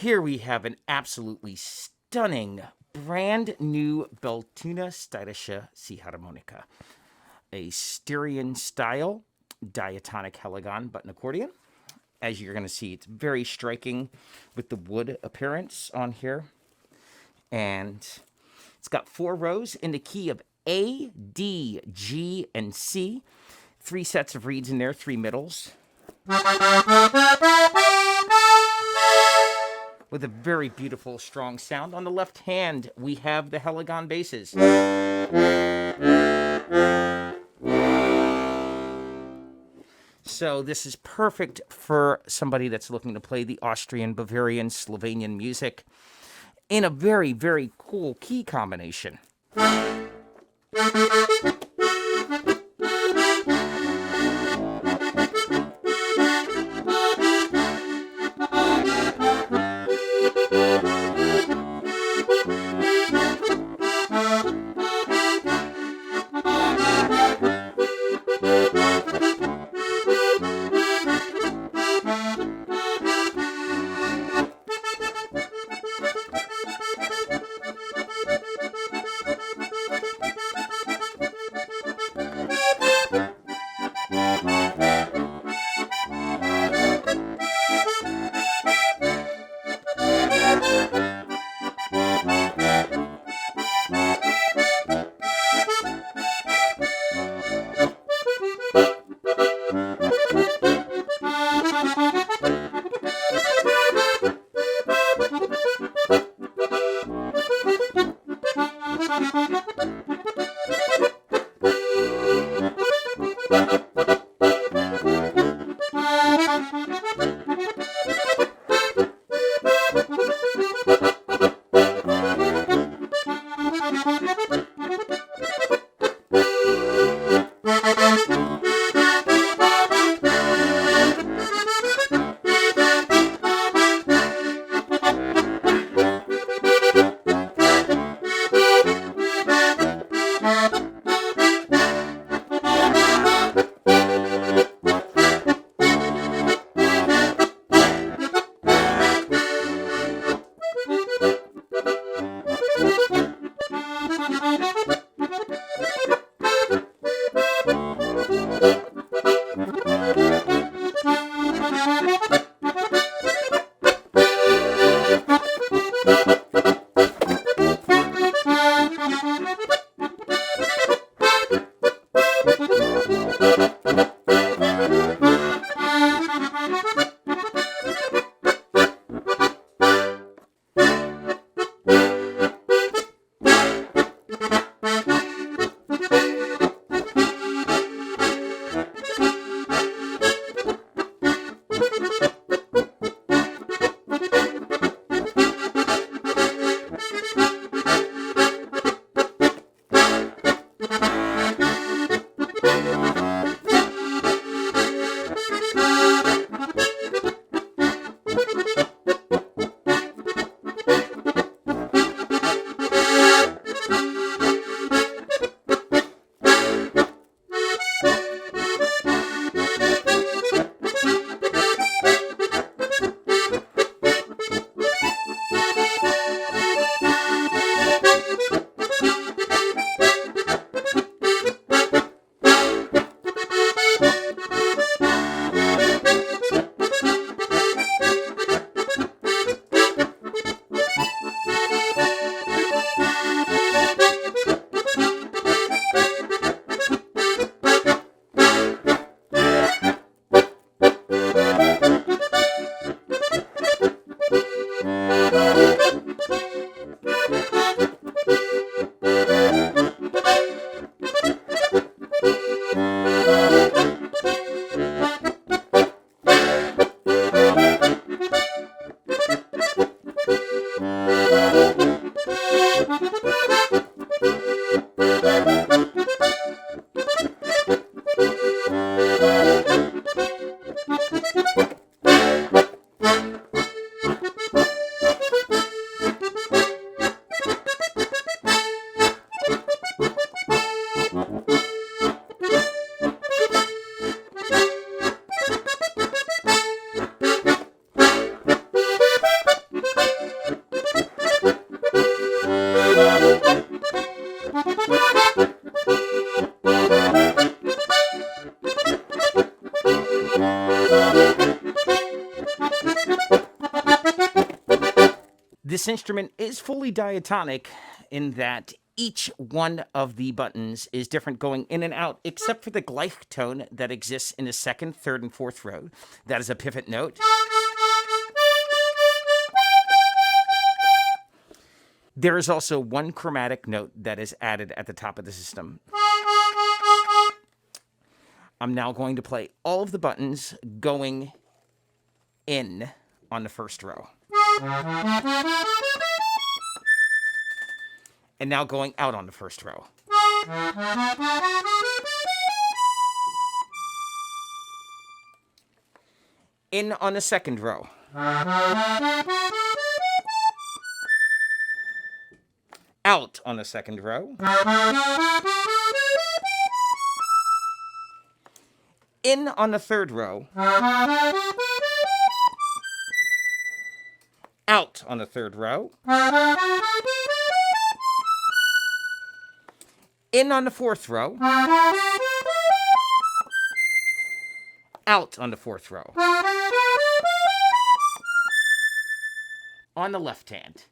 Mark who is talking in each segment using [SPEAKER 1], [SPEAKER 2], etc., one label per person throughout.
[SPEAKER 1] Here we have an absolutely stunning, brand new Beltuna Steirische Ziehharmonika. A Styrian style diatonic Helikon button accordion. As you're going to see, it's very striking with the wood appearance on here. And it's got 4 rows in the key of A, D, G, and C. 3 sets of reeds in there, 3 middles. With a very beautiful, strong sound. On the left hand, we have the Helikon basses. So this is perfect for somebody that's looking to play the Austrian, Bavarian, Slovenian music in a very, very cool key combination. This instrument is fully diatonic in that each one of the buttons is different going in and out, except for the gleich tone that exists in the second, third, and fourth row. That is a pivot note. There is also one chromatic note that is added at the top of the system. I'm now going to play all of the buttons going in on the first row. And now going out on the first row. In on the second row. Out on the second row. In on the third row. Out on the third row. In on the fourth row. Out on the fourth row. On the left hand,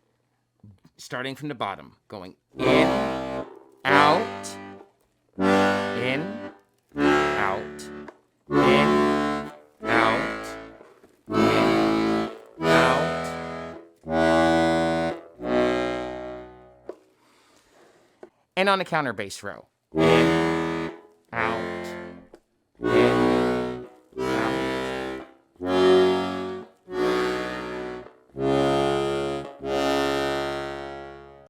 [SPEAKER 1] starting from the bottom, going in, out, in, out, in, out, in, out. And on the counterbass row, in,